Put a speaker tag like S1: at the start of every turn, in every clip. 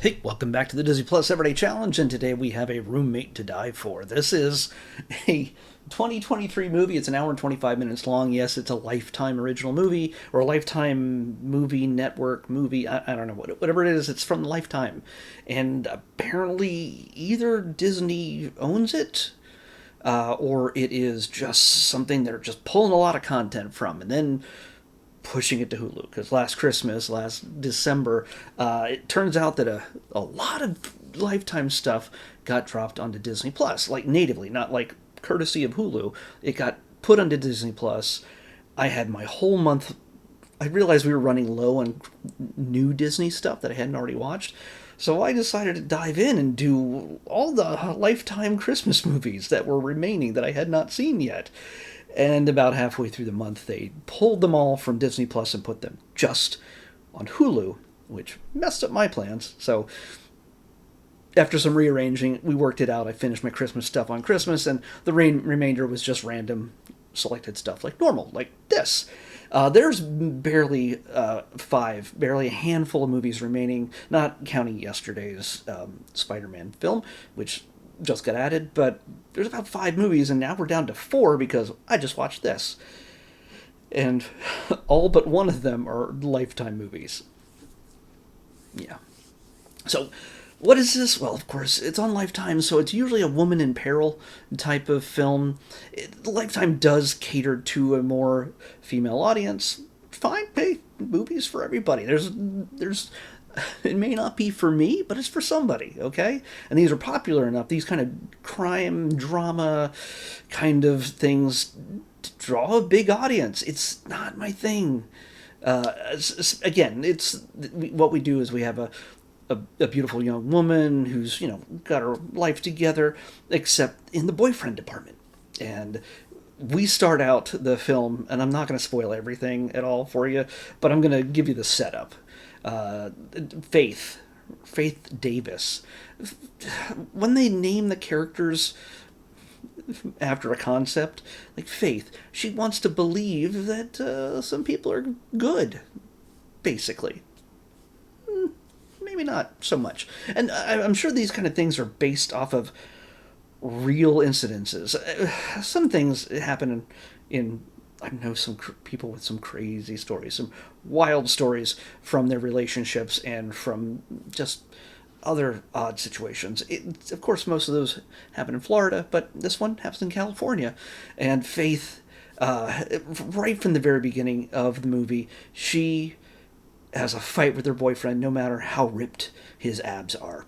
S1: Hey, welcome back to the Disney Plus Everyday Challenge, and today we have a roommate to die for. This is a 2023 movie. It's an hour and 25 minutes long. Yes, it's a Lifetime original movie, or a Lifetime movie network movie. I don't know, whatever it is, it's from Lifetime. And apparently, either Disney owns it, or it is just something they're just pulling a lot of content from. And then pushing it to Hulu because last December, it turns out that a lot of Lifetime stuff got dropped onto Disney Plus, like natively, not like courtesy of Hulu. It got put onto Disney Plus. I had my whole month. I realized we were running low on new Disney stuff that I hadn't already watched. So I decided to dive in and do all the Lifetime Christmas movies that were remaining that I had not seen yet. And about halfway through the month, they pulled them all from Disney Plus and put them just on Hulu, which messed up my plans. So after some rearranging, we worked it out. I finished my Christmas stuff on Christmas, and the remainder was just random selected stuff like normal, like this. There's barely barely a handful of movies remaining, not counting yesterday's Spider-Man film, which just got added, but there's about 5 movies, and now we're down to 4 because I just watched this. And all but one of them are Lifetime movies. Yeah. So, what is this? Well, of course, it's on Lifetime, so it's usually a woman in peril type of film. Lifetime does cater to a more female audience. Fine, hey, movies for everybody. There's it may not be for me, but it's for somebody, okay? And these are popular enough, these kind of crime, drama kind of things to draw a big audience. It's not my thing. Again, it's what we do is we have a beautiful young woman who's, got her life together, except in the boyfriend department. And we start out the film, and I'm not going to spoil everything at all for you, but I'm going to give you the setup. uh, Faith Davis. When they name the characters after a concept, like Faith, she wants to believe that some people are good, basically. Maybe not so much. And I'm sure these kind of things are based off of real incidences. Some things happen in I know some people with some crazy stories, some wild stories from their relationships and from just other odd situations. Of course, most of those happen in Florida, but this one happens in California. And Faith, right from the very beginning of the movie, she has a fight with her boyfriend no matter how ripped his abs are.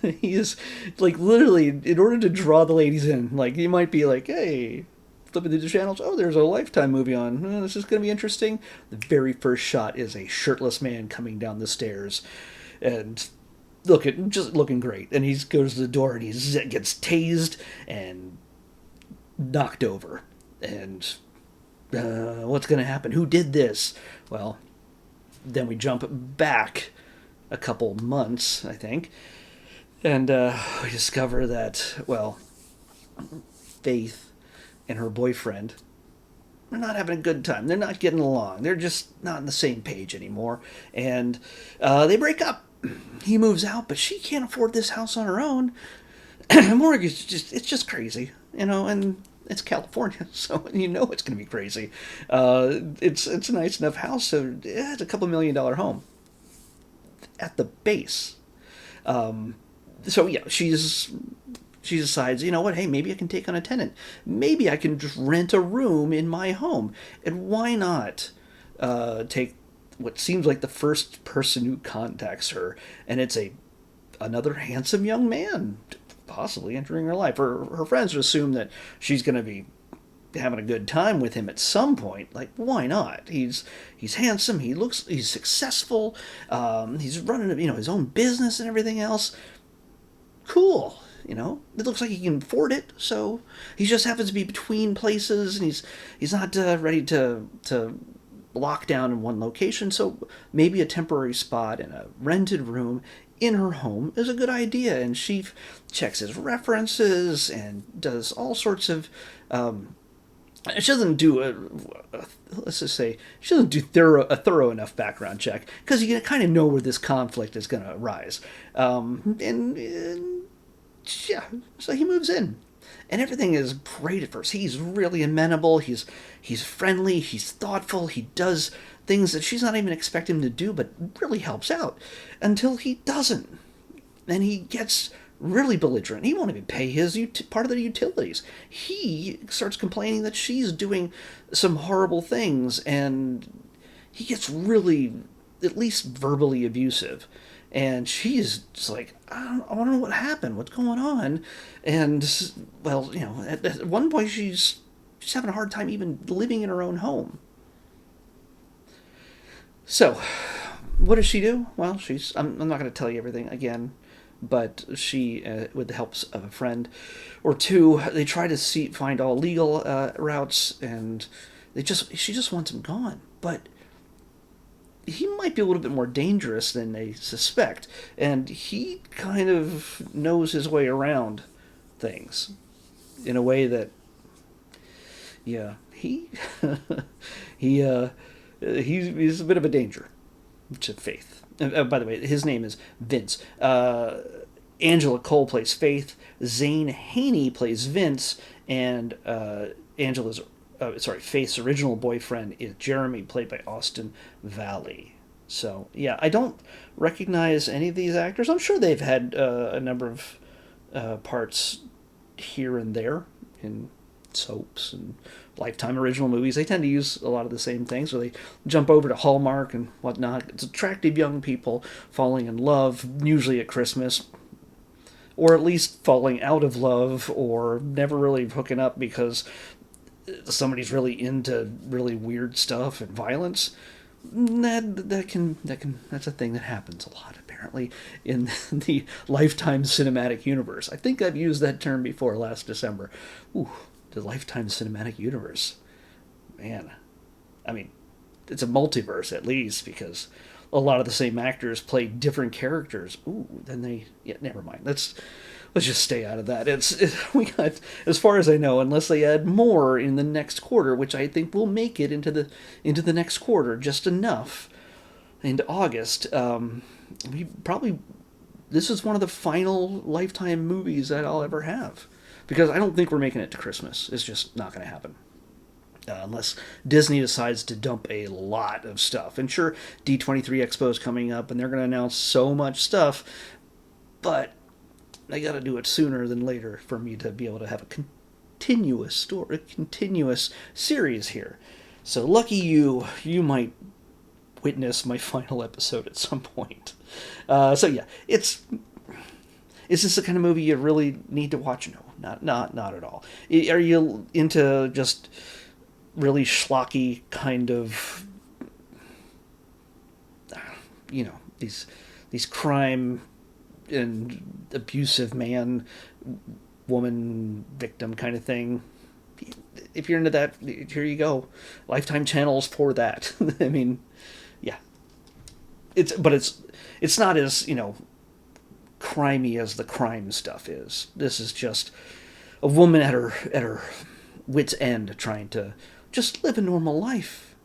S1: He is, like, literally, in order to draw the ladies in, like, you might be like, hey, flipping through the channels, oh, there's a Lifetime movie on. This is going to be interesting. The very first shot is a shirtless man coming down the stairs and just looking great. And he goes to the door and he gets tased and knocked over. And what's going to happen? Who did this? Well, then we jump back a couple months, I think, and we discover that, well, Faith and her boyfriend are not having a good time. They're not getting along. They're just not on the same page anymore. And they break up. He moves out, but she can't afford this house on her own. Mortgage, it's just crazy, and it's California, so it's going to be crazy. It's a nice enough house, so it's a couple $1 million home at the base. So yeah, she decides, you know what, hey, maybe I can take on a tenant. Maybe I can just rent a room in my home. And why not take what seems like the first person who contacts her, and it's another handsome young man possibly entering her life. Her friends assume that she's going to be having a good time with him at some point. Like, why not? He's handsome. He's successful. He's running his own business and everything else. Cool. It looks like he can afford it, so he just happens to be between places, and he's not ready to lock down in one location, so maybe a temporary spot in a rented room in her home is a good idea. And she checks his references and does all sorts of she doesn't do let's just say she doesn't do a thorough enough background check because you kind of know where this conflict is going to arise. And yeah, so he moves in, and everything is great at first. He's really amenable. He's friendly. He's thoughtful. He does things that she's not even expecting him to do, but really helps out until he doesn't, and he gets really belligerent. He won't even pay his part of the utilities. He starts complaining that she's doing some horrible things, and he gets really, at least verbally abusive. And she's just like, I don't know what happened. What's going on? And, well, at one point she's having a hard time even living in her own home. So, what does she do? Well, I'm not going to tell you everything again, but she, with the help of a friend or two, they try to find all legal routes, and she just wants him gone. But he might be a little bit more dangerous than they suspect, and he kind of knows his way around things in a way that, yeah, he he's a bit of a danger to Faith. By the way, his name is Vince. Angela Cole plays Faith. Zane Haney plays Vince, and Faith's original boyfriend is Jeremy, played by Austin Valley. So yeah, I don't recognize any of these actors. I'm sure they've had a number of parts here and there in soaps and Lifetime original movies. They tend to use a lot of the same things, so they jump over to Hallmark and whatnot. It's attractive young people falling in love, usually at Christmas, or at least falling out of love, or never really hooking up because somebody's really into really weird stuff and violence. That's a thing that happens a lot, apparently, in the Lifetime cinematic universe. I think I've used that term before last December. Ooh, the Lifetime cinematic universe. Man, I mean, it's a multiverse at least, because a lot of the same actors play different characters. Ooh, never mind. Let's just stay out of that. We got, as far as I know, unless they add more in the next quarter, which I think will make it into the next quarter just enough into August. This is one of the final Lifetime movies that I'll ever have, because I don't think we're making it to Christmas. It's just not going to happen. Unless Disney decides to dump a lot of stuff. And sure, D23 Expo is coming up, and they're going to announce so much stuff, but I got to do it sooner than later for me to be able to have a continuous story, a continuous series here. So lucky you might witness my final episode at some point. So yeah, is this the kind of movie you really need to watch? No, not at all. Are you into just really schlocky kind of, these crime and abusive man woman victim kind of thing? If you're into that, here you go. Lifetime channels for that. I mean, yeah, it's not as crimey as the crime stuff is. This is just a woman at her wit's end trying to just live a normal life.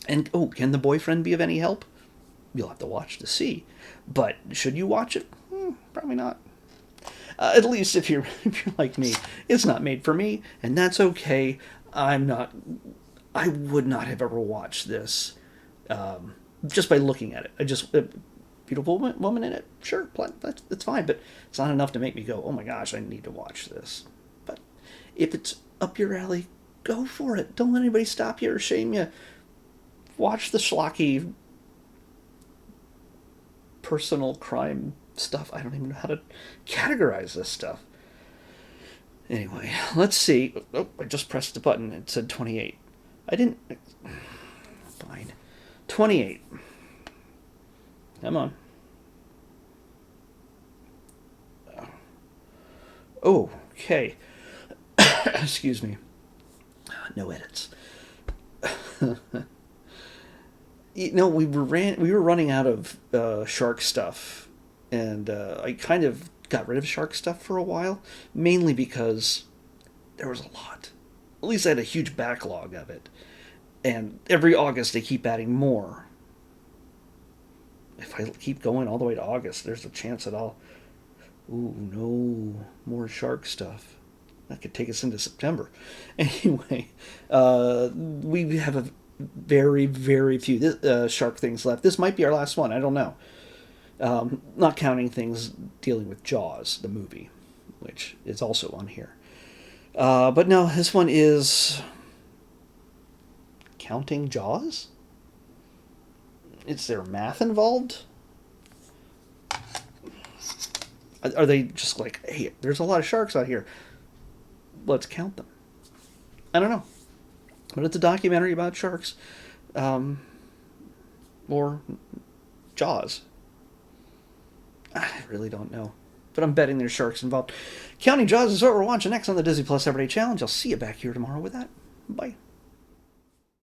S1: And can the boyfriend be of any help? You'll have to watch to see. But should you watch it? Probably not. At least if you're like me, it's not made for me, and that's okay. I would not have ever watched this just by looking at it. Beautiful woman in it, sure, that's fine, but it's not enough to make me go, oh my gosh, I need to watch this. But if it's up your alley, go for it. Don't let anybody stop you or shame you. Watch the schlocky personal crime stuff. I don't even know how to categorize this stuff. Anyway, let's see. Oh, I just pressed the button. It said 28. I didn't... Fine. 28. Come on. Oh, okay. Excuse me. No edits. We were running out of shark stuff, and I kind of got rid of shark stuff for a while, mainly because there was a lot. at least I had a huge backlog of it. And every August they keep adding more. If I keep going all the way to August, there's a chance that I'll... Ooh, no. More shark stuff. That could take us into September. Anyway, we have a very, very few shark things left. This might be our last one. I don't know. Not counting things dealing with Jaws, the movie, which is also on here. But no, this one is... Counting Jaws? Is there math involved? Are they just like, hey, there's a lot of sharks out here, let's count them? I don't know. But it's a documentary about sharks. Or Jaws. I really don't know. But I'm betting there's sharks involved. Counting Jaws is what we're watching next on the Disney Plus Everyday Challenge. I'll see you back here tomorrow with that. Bye.